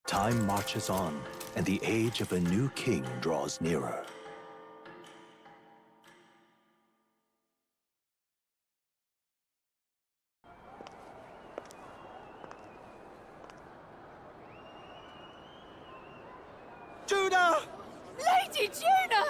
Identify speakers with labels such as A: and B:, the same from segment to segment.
A: Time marches on, and the age of a new king draws nearer.
B: Juna!
C: Lady Juna!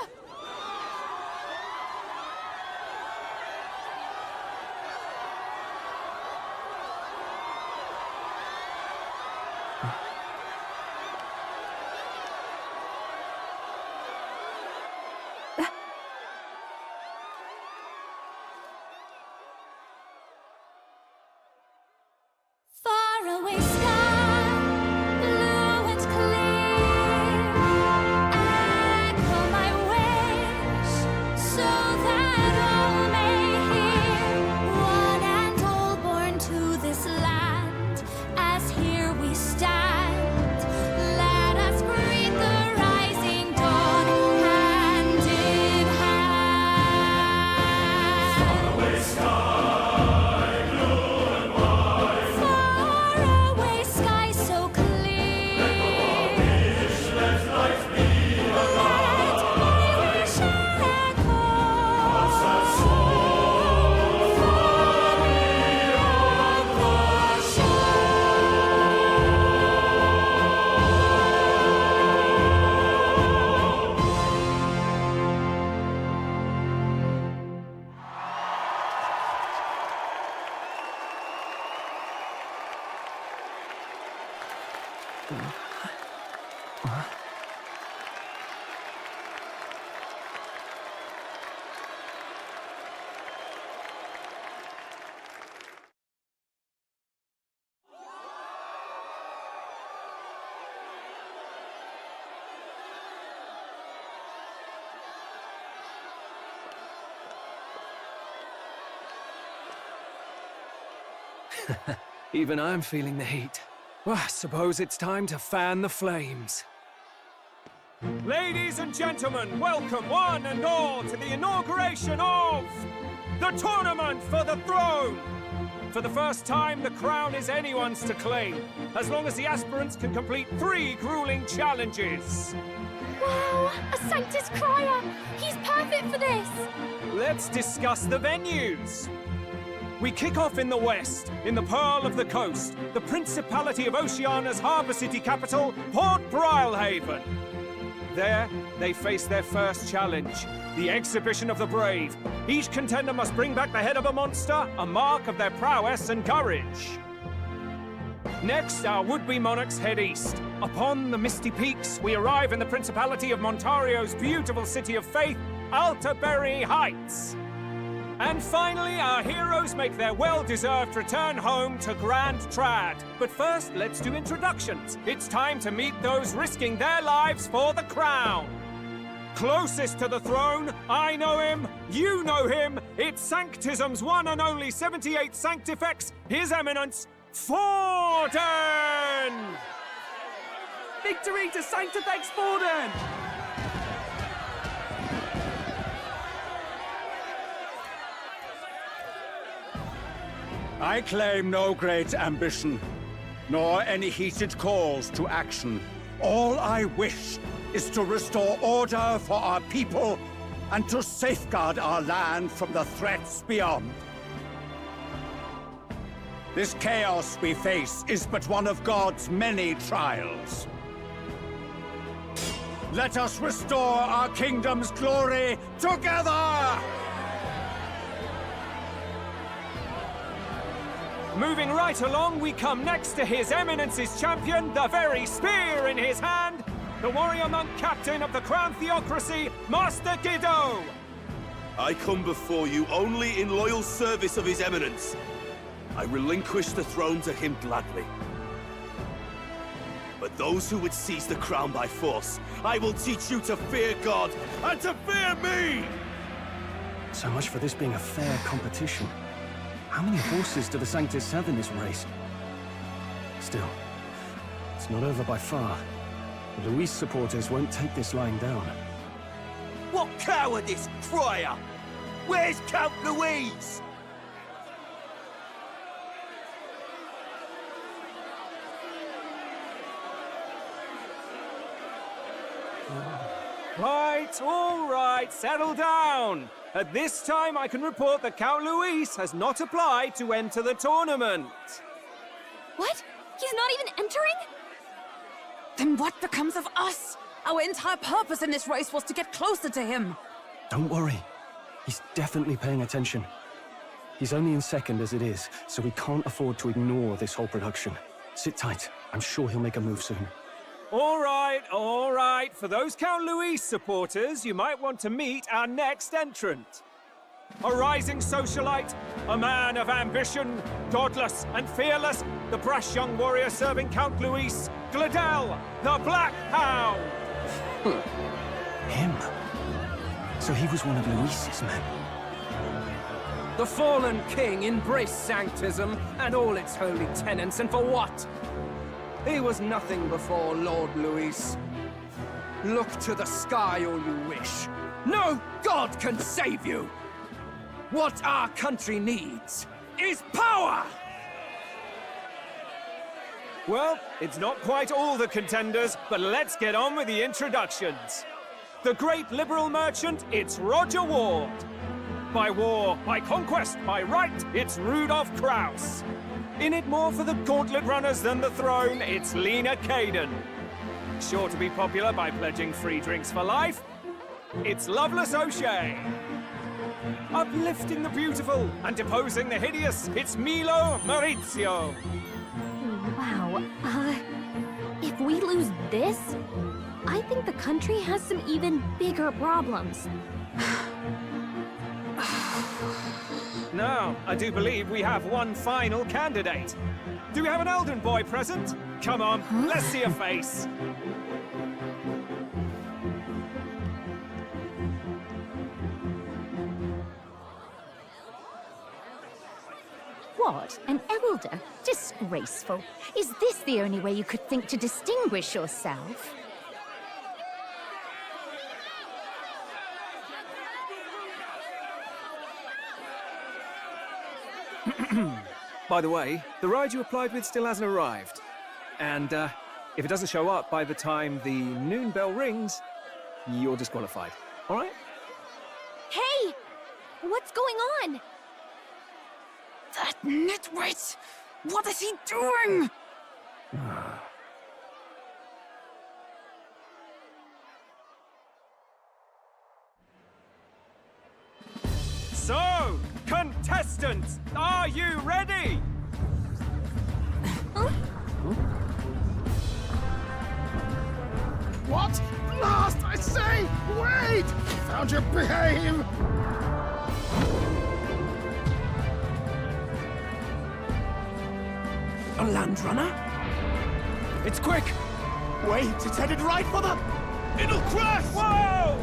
D: Far away sky, blue and clear, echo my wish, so that all may hear. One and all born to this land, as here we stand. Let us greet the rising dawn, hand in hand. Far away sky.
B: Even I'm feeling the heat. Well, I suppose it's time to fan the flames. Ladies and gentlemen, welcome one and all to the inauguration of the Tournament for the Throne! For the first time, the crown is anyone's to claim, as long as the aspirants can complete 3 grueling challenges.
D: Wow, a Sanctus Crier! He's perfect for this!
B: Let's discuss the venues. We kick off in the west, in the Pearl of the Coast, the Principality of Oceania's harbour city capital, Port Brilehaven. There, they face their first challenge, the Exhibition of the Brave. Each contender must bring back the head of a monster, a mark of their prowess and courage. Next, our would-be monarchs head east. Upon the misty peaks, we arrive in the Principality of Montario's beautiful city of faith, Altaberry Heights. And finally, our heroes make their well-deserved return home to Grand Trad. But first, let's do introductions. It's time to meet those risking their lives for the crown. Closest to the throne, I know him, you know him. It's Sanctism's one and only 78th Sanctifex, His Eminence, Forden! Victory to Sanctifex Forden!
E: I claim no great ambition, nor any heated calls to action. All I wish is to restore order for our people and to safeguard our land from the threats beyond. This chaos we face is but one of God's many trials. Let us restore our kingdom's glory together!
B: Moving right along, we come next to His Eminence's champion, the very spear in his hand, the warrior monk captain of the Crown Theocracy, Master Guido!
F: I come before you only in loyal service of His Eminence. I relinquish the throne to him gladly. But those who would seize the crown by force, I will teach you to fear God and to fear me!
G: So much for this being a fair competition. How many horses do the Sanctus have in this race? Still, it's not over by far. The Luis supporters won't take this lying down.
F: What cowardice, Crier! Where's Count Louise?
B: Right, all right, settle down. At this time, I can report that Count Luis has not applied to enter the tournament.
D: What? He's not even entering?
C: Then what becomes of us? Our entire purpose in this race was to get closer to him.
G: Don't worry. He's definitely paying attention. He's only in second as it is, so we can't afford to ignore this whole production. Sit tight. I'm sure he'll make a move soon.
B: All right, all right. For those Count Luis supporters, you might want to meet our next entrant. A rising socialite, a man of ambition, godless and fearless, the brash young warrior serving Count Luis, Gladel, the Black Hound.
G: Him? So he was one of Luis's men.
H: The fallen king embraced sanctism and all its holy tenets, and for what? He was nothing before Lord Luis. Look to the sky all you wish. No god can save you! What our country needs is power!
B: Well, it's not quite all the contenders, but let's get on with the introductions. The great liberal merchant, it's Roger Ward. By war, by conquest, by right, it's Rudolph Kraus. In it more for the gauntlet runners than the throne, it's Lena Caden. Sure to be popular by pledging free drinks for life, it's Loveless O'Shea. Uplifting the beautiful and deposing the hideous, it's Milo Maurizio.
D: Wow, if we lose this, I think the country has some even bigger problems.
B: Now, I do believe we have one final candidate. Do we have an Elden boy present? Come on, let's see a face.
I: What? An elder? Disgraceful. Is this the only way you could think to distinguish yourself?
B: By the way, the ride you applied with still hasn't arrived. And, if it doesn't show up by the time the noon bell rings, you're disqualified. All right?
D: Hey! What's going on?
C: That nitwit! What is he doing?
B: So, contestants, are you ready?
J: What? Last, I say! Wait! Found your behave!
H: A land runner?
B: It's quick!
J: Wait, it's headed right for the...
B: It'll crash! Whoa!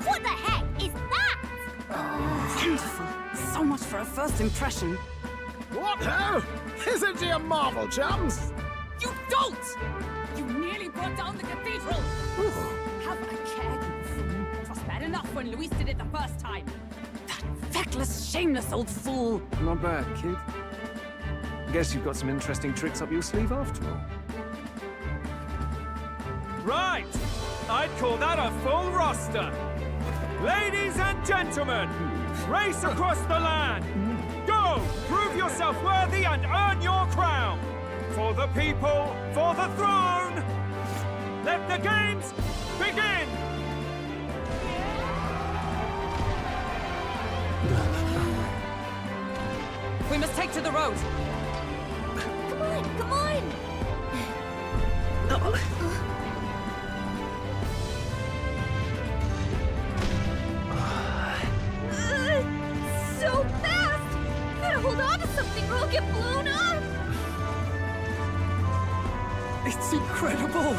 D: What the heck is that?
C: Wonderful. So much for a first impression.
J: What ho? Isn't he a marvel, chums?
C: You don't! You nearly brought down the cathedral! Have a care, you fool. It was bad enough when Luis did it the first time. That feckless, shameless old fool.
B: Not bad, kid. Guess you've got some interesting tricks up your sleeve after all. Right! I'd call that a full roster. Ladies and gentlemen, race across the land. Go! Prove yourself worthy and earn your crown. For the people, for the throne. Let the games begin!
C: We must take to the road.
D: Come on, come on! So fast! Gotta hold on to something or I'll get blown up!
H: It's incredible!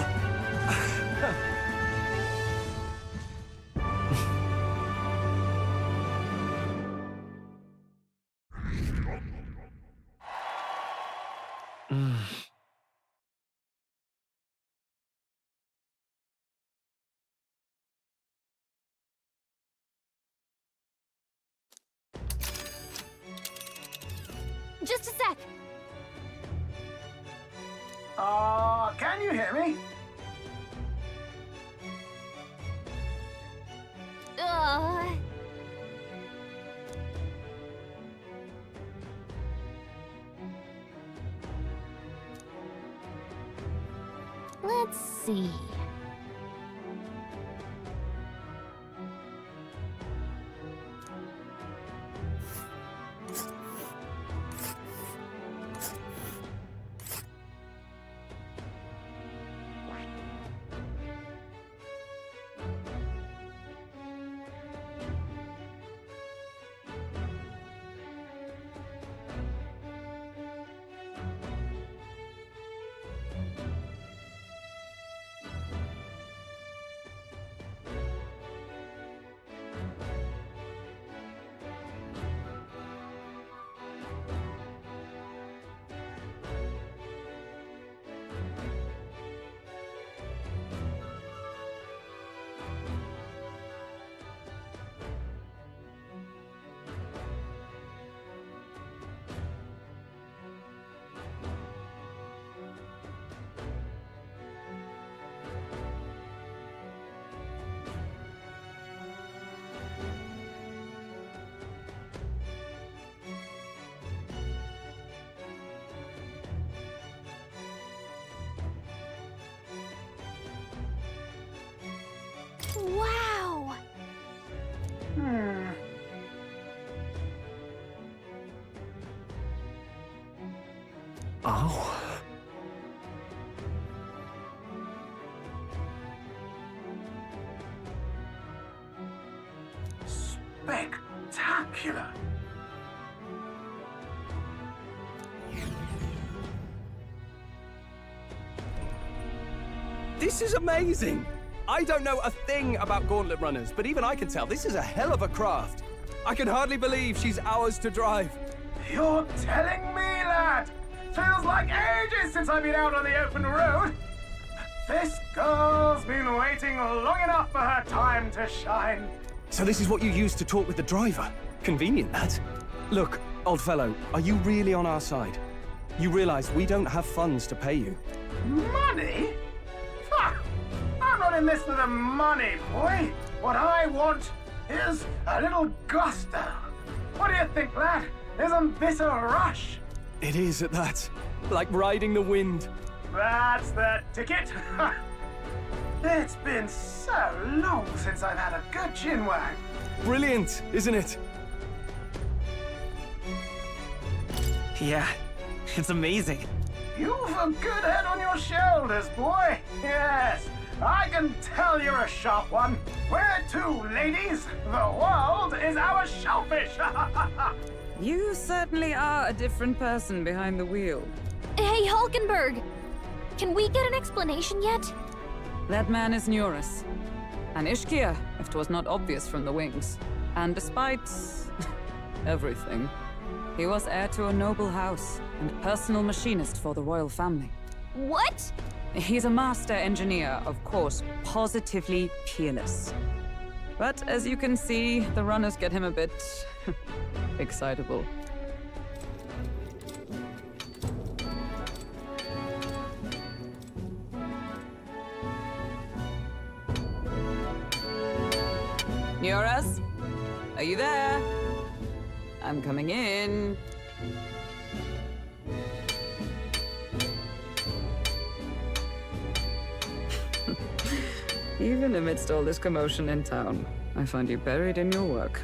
D: Just a sec.
J: Can you hear me?
D: Let's see. Wow!
G: Oh.
J: Spectacular!
H: This is amazing! I don't know a thing about gauntlet runners, but even I can tell this is a hell of a craft. I can hardly believe she's ours to drive.
J: You're telling me, lad? Feels like ages since I've been out on the open road. This girl's been waiting long enough for her time to shine.
H: So this is what you used to talk with the driver? Convenient, that. Look, old fellow, are you really on our side? You realize we don't have funds to pay you.
J: Money? Ha! I'm not in this for the money, boy. What I want is a little gusto. What do you think, lad? Isn't this a rush?
H: It is at that. Like riding the wind.
J: That's the ticket. It's been so long since I've had a good chinwag.
H: Brilliant, isn't it?
K: Yeah, it's amazing.
J: You've a good head on your shoulders, boy. Yes, I can tell you're a sharp one. Where to, ladies? The world is our shellfish.
L: You certainly are a different person behind the wheel.
D: Hey, Hulkenberg! Can we get an explanation yet?
L: That man is Neurus. An Ishkia, if 'twas not obvious from the wings. And despite everything, he was heir to a noble house and personal machinist for the royal family.
D: What?
L: He's a master engineer, of course, positively peerless. But as you can see, the runners get him a bit excitable. Neurus? Are you there? I'm coming in. Even amidst all this commotion in town, I find you buried in your work.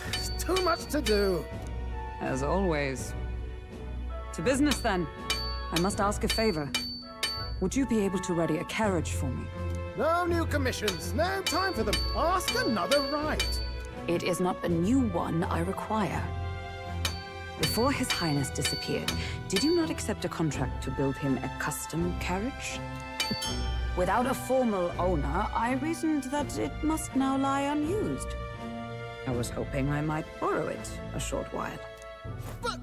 J: It's too much to do.
L: As always. To business, then. I must ask a favor. Would you be able to ready a carriage for me?
J: No new commissions. No time for them. Ask another right.
L: It is not a new one I require. Before His Highness disappeared, did you not accept a contract to build him a custom carriage? Without a formal owner, I reasoned that it must now lie unused. I was hoping I might borrow it a short while.
J: But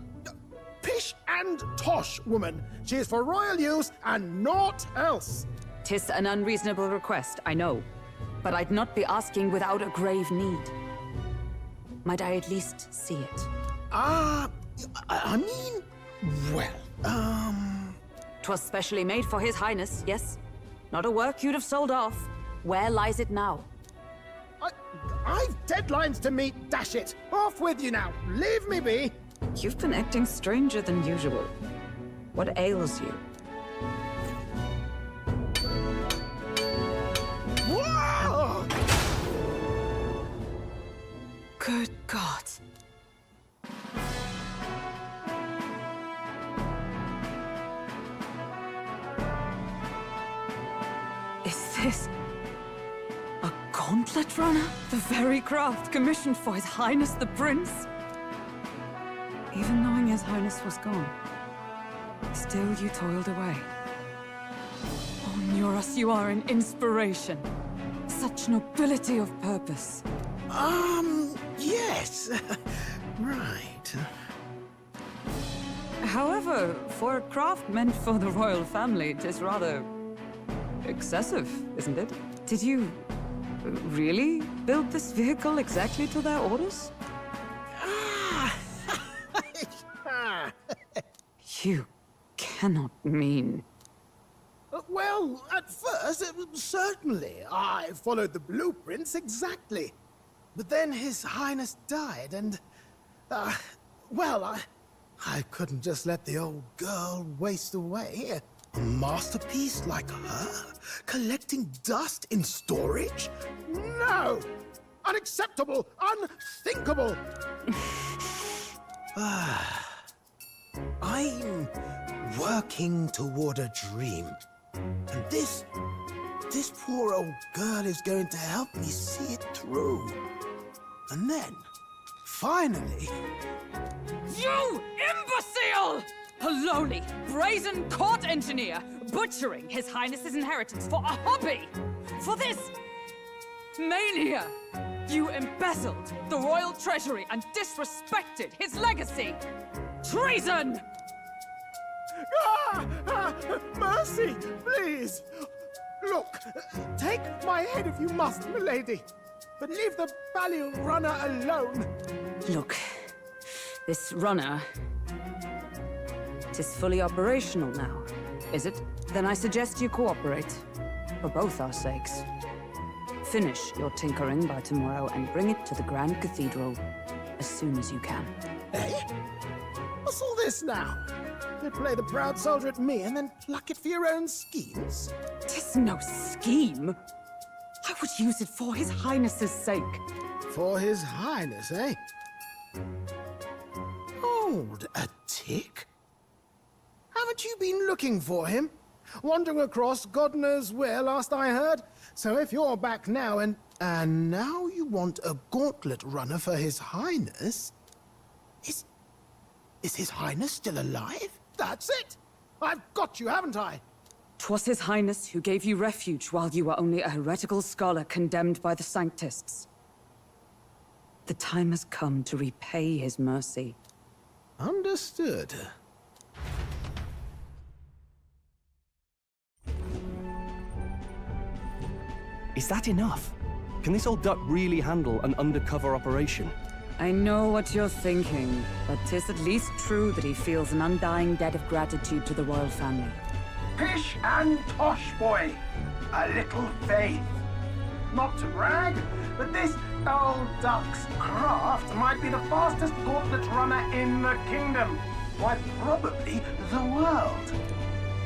J: pish and tosh, woman. She is for royal use and naught else.
L: 'Tis an unreasonable request, I know. But I'd not be asking without a grave need. Might I at least see it?
J: I mean, well,
L: 'Twas specially made for His Highness, yes? Not a work you'd have sold off. Where lies it now?
J: I've deadlines to meet, dash it! Off with you now! Leave me be!
L: You've been acting stranger than usual. What ails you?
J: Whoa!
L: Good God. Is this a gauntlet runner? The very craft commissioned for His Highness the Prince? Even knowing His Highness was gone, still you toiled away. Oh, Nuras, you are an inspiration. Such nobility of purpose.
J: Yes. Right.
L: However, for a craft meant for the royal family, it is rather excessive, isn't it? Did you really build this vehicle exactly to their orders? You cannot mean...
J: Well, at first, certainly. I followed the blueprints exactly. But then His Highness died, and... well, I couldn't just let the old girl waste away. A masterpiece like her? Collecting dust in storage? No! Unacceptable! Unthinkable! I'm working toward a dream. And this poor old girl is going to help me see it through. And then, finally...
C: You imbecile! A lowly, brazen court engineer butchering His Highness's inheritance for a hobby! For this mania! You embezzled the royal treasury and disrespected his legacy! Treason!
J: Mercy, please! Look, take my head if you must, milady. But leave the Balliol runner alone.
L: Look, this runner... it is fully operational now, is it? Then I suggest you cooperate. For both our sakes. Finish your tinkering by tomorrow and bring it to the Grand Cathedral as soon as you can.
J: Eh? What's all this now? You play the proud soldier at me and then pluck it for your own schemes?
C: 'Tis no scheme. I would use it for His Highness's sake.
J: For His Highness, eh? Hold a tick. Haven't you been looking for him? Wandering across God knows where, last I heard. So if you're back now and now you want a gauntlet runner for His Highness... Is His Highness still alive? That's it! I've got you, haven't I?
L: 'Twas His Highness who gave you refuge while you were only a heretical scholar condemned by the Sanctists. The time has come to repay His mercy.
J: Understood.
G: Is that enough? Can this old duck really handle an undercover operation?
L: I know what you're thinking, but 'tis at least true that he feels an undying debt of gratitude to the royal family.
J: Pish and tosh, boy. A little faith. Not to brag, but this old duck's craft might be the fastest gauntlet runner in the kingdom. Why, probably the world.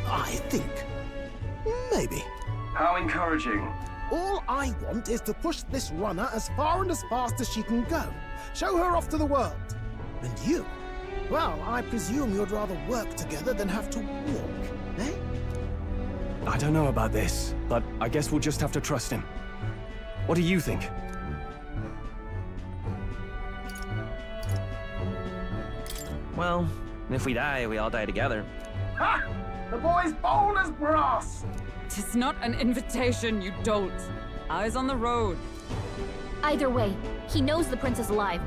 J: I think. Maybe.
B: How encouraging.
J: All I want is to push this runner as far and as fast as she can go. Show her off to the world. And you? Well, I presume you'd rather work together than have to walk, eh?
G: I don't know about this, but I guess we'll just have to trust him. What do you think?
K: Well, if we die, we all die together.
J: Ha! The boy's bold as brass!
C: 'Tis not an invitation, you dolt. Eyes on the road.
D: Either way, he knows the prince is alive,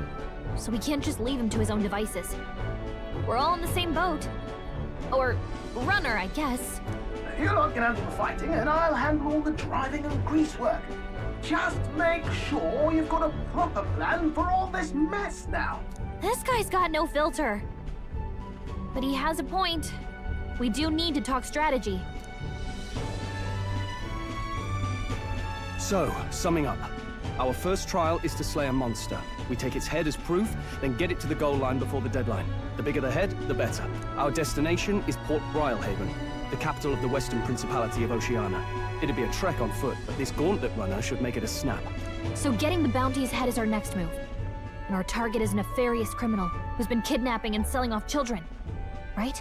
D: so we can't just leave him to his own devices. We're all in the same boat. Or runner, I guess.
J: You lot can handle the fighting, and I'll handle all the driving and greasework. Just make sure you've got a proper plan for all this mess now.
D: This guy's got no filter. But he has a point. we do need to talk strategy.
G: So, summing up. Our first trial is to slay a monster. We take its head as proof, then get it to the goal line before the deadline. The bigger the head, the better. Our destination is Port Brialhaven, the capital of the Western Principality of Oceania. It'd be a trek on foot, but this gauntlet runner should make it a snap.
D: So getting the bounty's head is our next move. And our target is a nefarious criminal who's been kidnapping and selling off children. Right?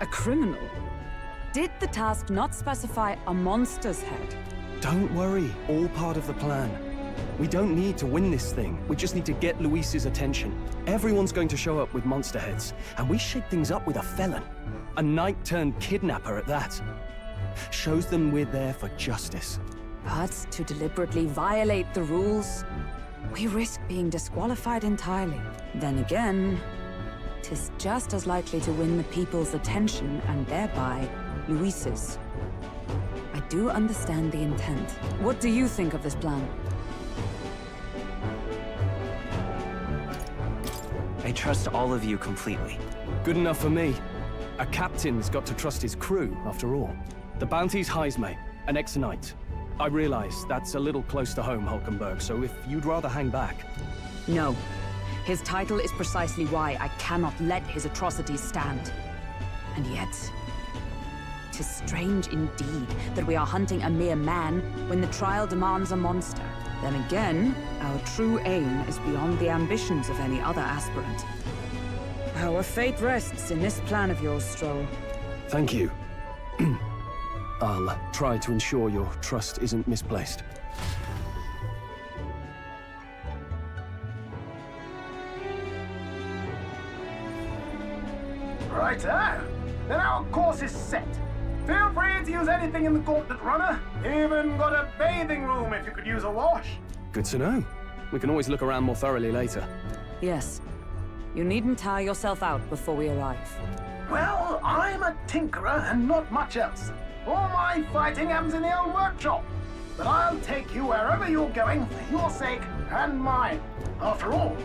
L: A criminal? Did the task not specify a monster's head?
G: Don't worry, all part of the plan. We don't need to win this thing. We just need to get Luis's attention. Everyone's going to show up with monster heads, and we shake things up with a felon. A knight-turned-kidnapper at that. Shows them we're there for justice.
L: But to deliberately violate the rules, we risk being disqualified entirely. Then again, 'tis just as likely to win the people's attention and thereby Luis's. I do understand the intent. What do you think of this plan?
K: I trust all of you completely.
G: Good enough for me. A captain's got to trust his crew, after all. The bounty's Heismay, an ex-knight. I realize that's a little close to home, Hulkenberg, so if you'd rather hang back...
L: No. His title is precisely why I cannot let his atrocities stand. And yet... 'tis strange indeed that we are hunting a mere man when the trial demands a monster. Then again, our true aim is beyond the ambitions of any other aspirant. Our fate rests in this plan of yours, Stroll.
G: Thank you. I'll try to ensure your trust isn't misplaced.
J: Righto. Then our course is set. Feel free to use anything in the gauntlet runner. Even got a bathing room if you could use a wash.
G: Good to know. We can always look around more thoroughly later.
L: Yes. You needn't tire yourself out before we arrive.
J: Well, I'm a tinkerer and not much else. All my fighting happens in the old workshop. But I'll take you wherever you're going for your sake and mine. After all,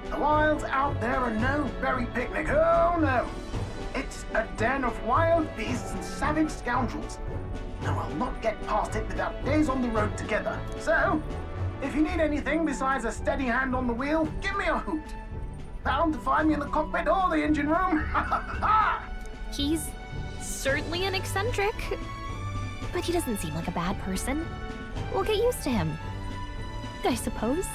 J: the wilds out there are no berry picnic. Oh, no. It's a den of wild beasts and savage scoundrels. And I'll not get past it without days on the road together. So, if you need anything besides a steady hand on the wheel, give me a hoot. Bound to find me in the cockpit or the engine room.
D: He's certainly an eccentric, but he doesn't seem like a bad person. We'll get used to him, I suppose.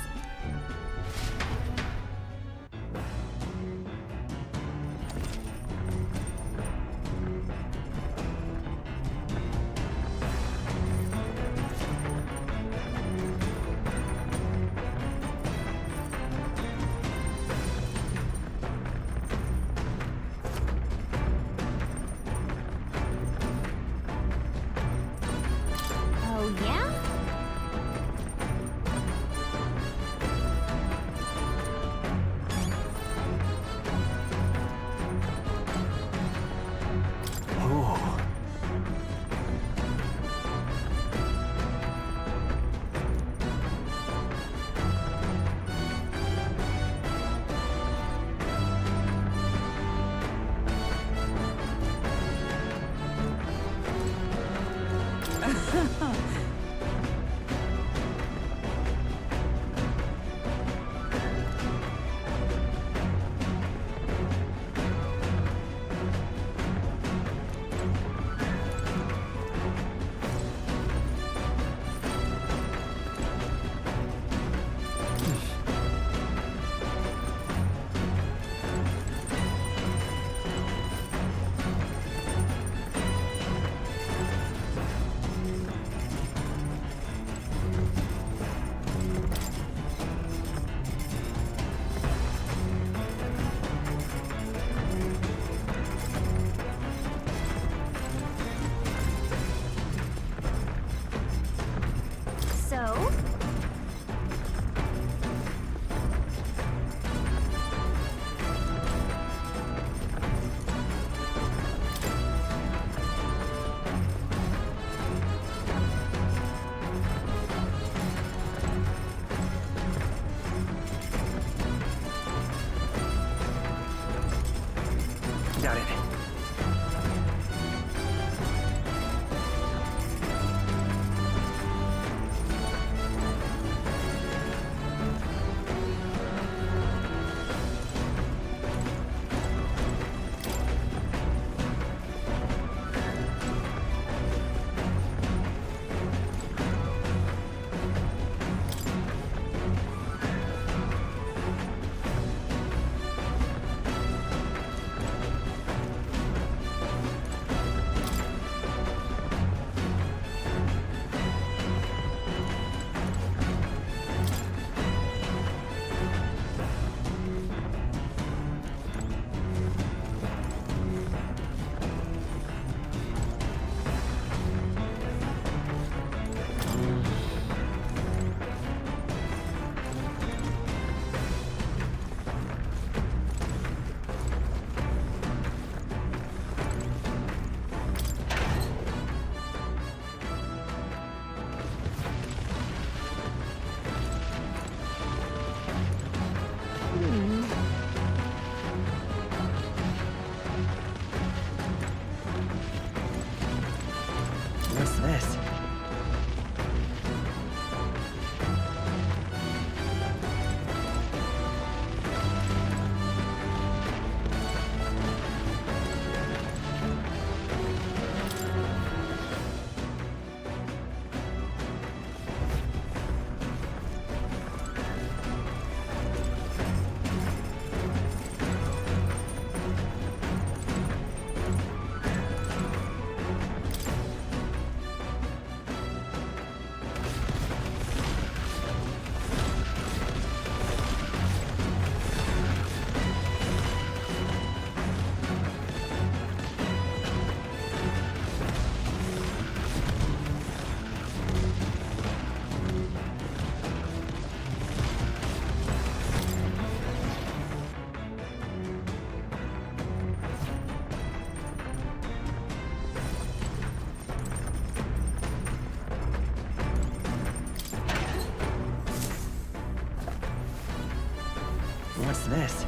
K: this?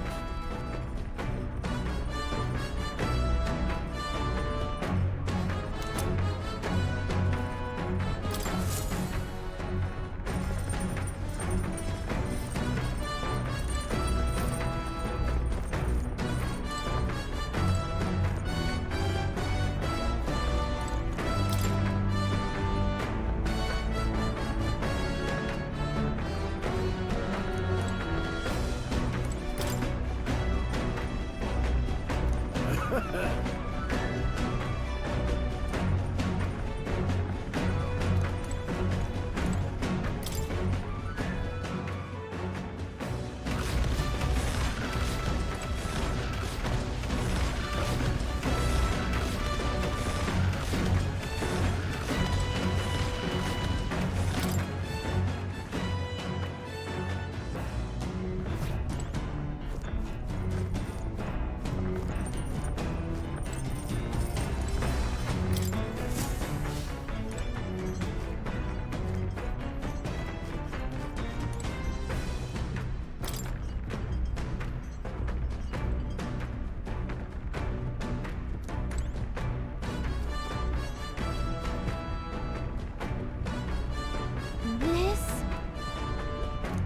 D: This?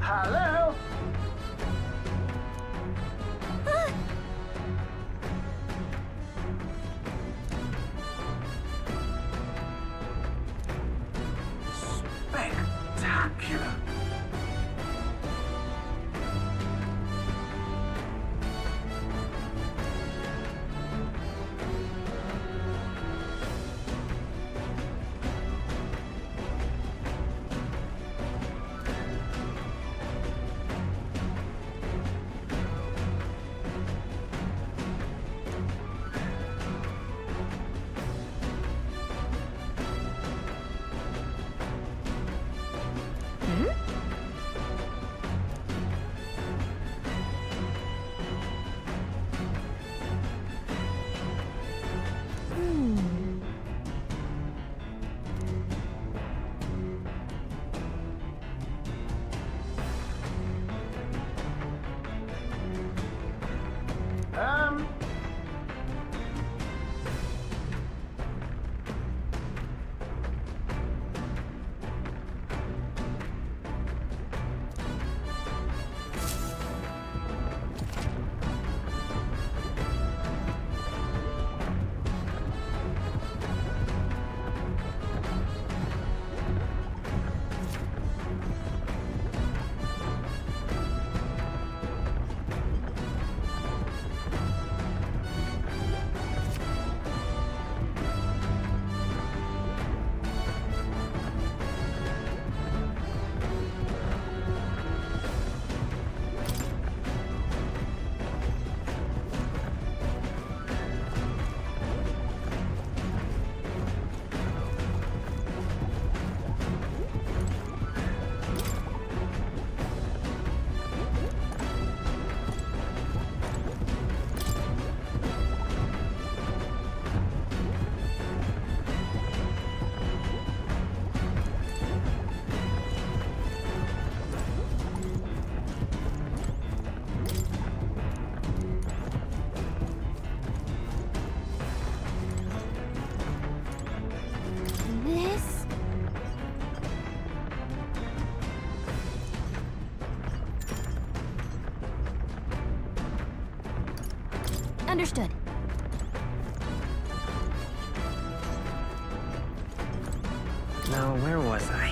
J: Hello? Spectacular.
D: This? Understood.
K: Now, where was I?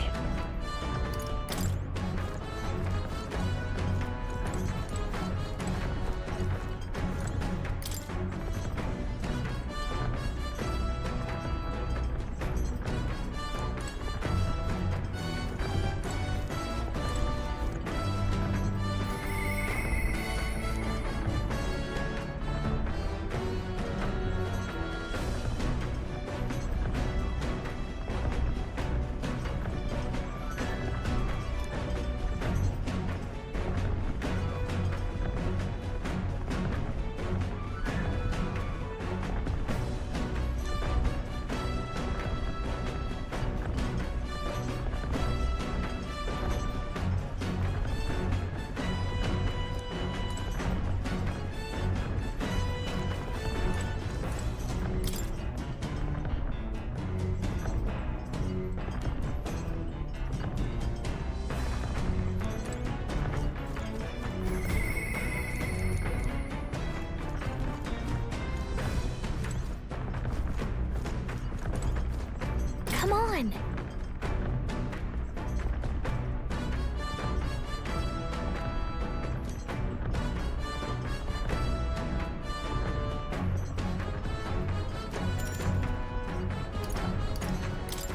D: on!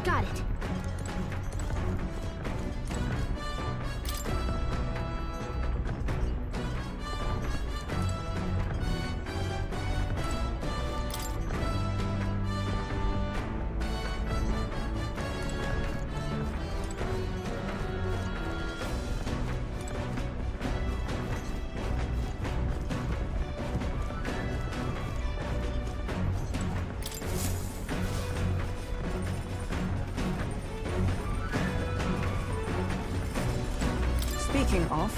D: Got it.
L: Speaking of,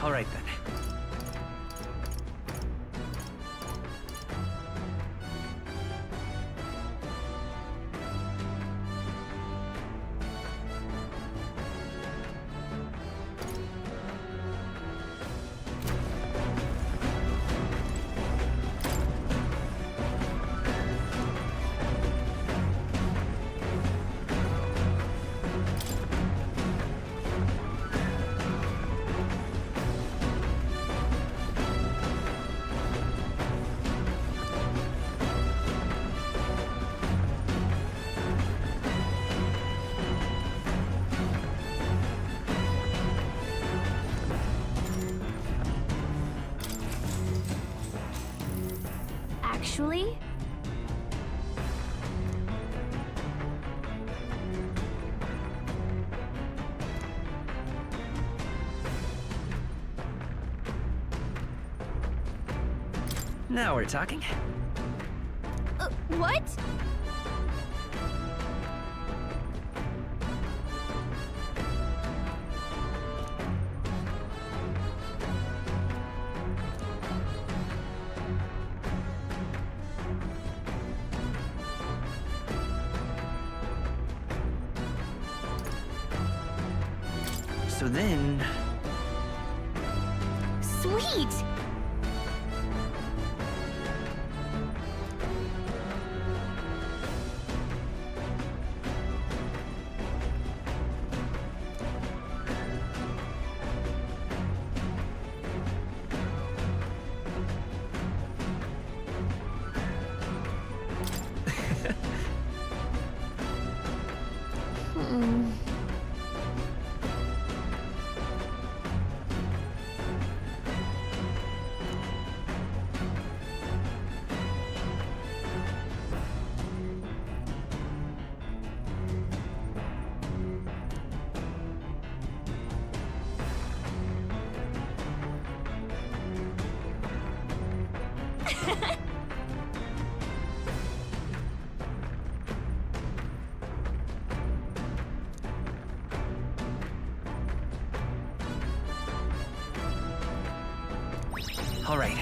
K: All right then.
D: Actually?
K: Now we're talking.
D: What?
K: So then...
D: Sweet!
K: All right.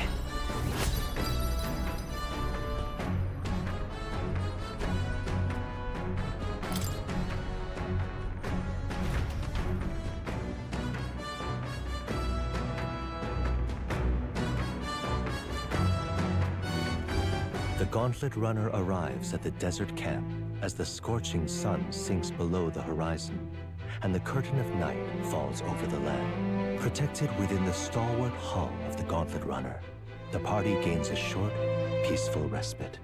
A: The Gauntlet Runner arrives at the desert camp as the scorching sun sinks below the horizon, and the curtain of night falls over the land. Protected within the stalwart hull of the Gauntlet Runner, the party gains a short, peaceful respite.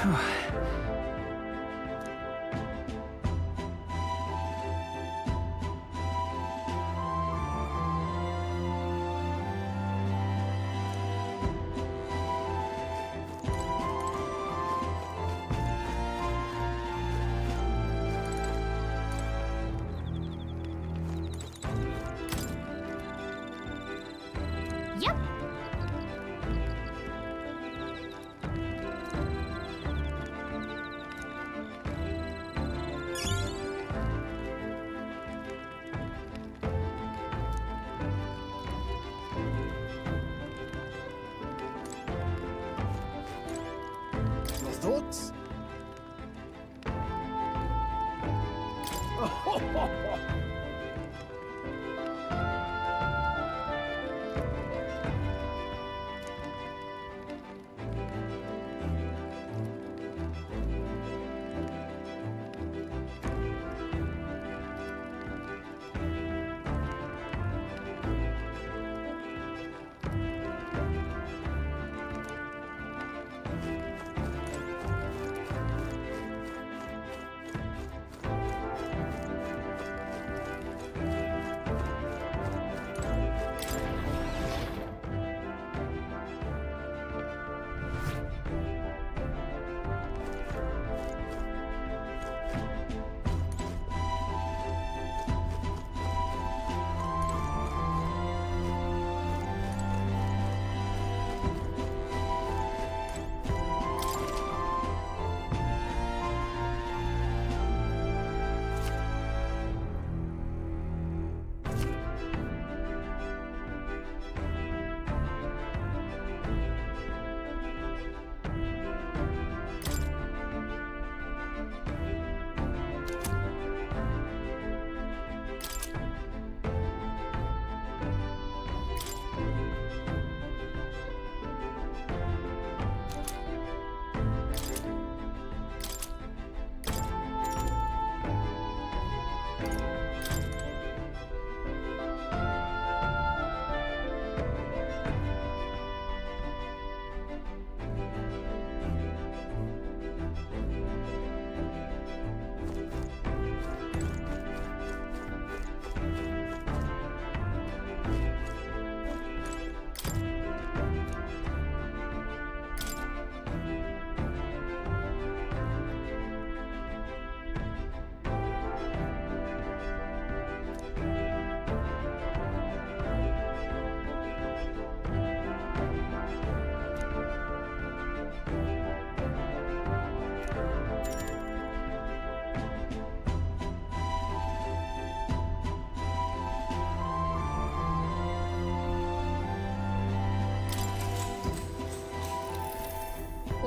D: Yep.
G: Your thoughts?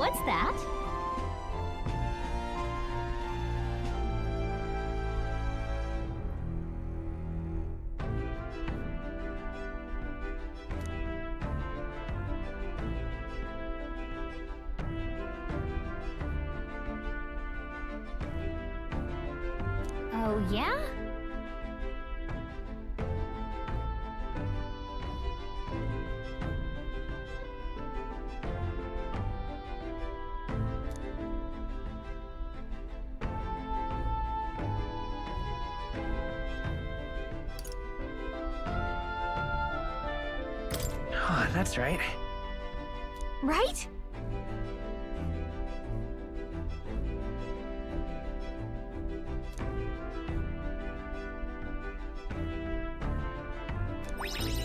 D: What's that? Oh, yeah?
K: Oh, that's right.
D: Right?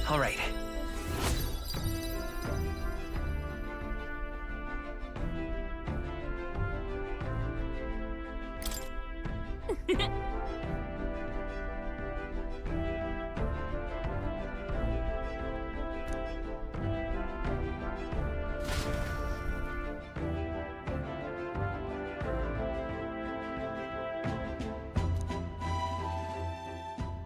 K: All right.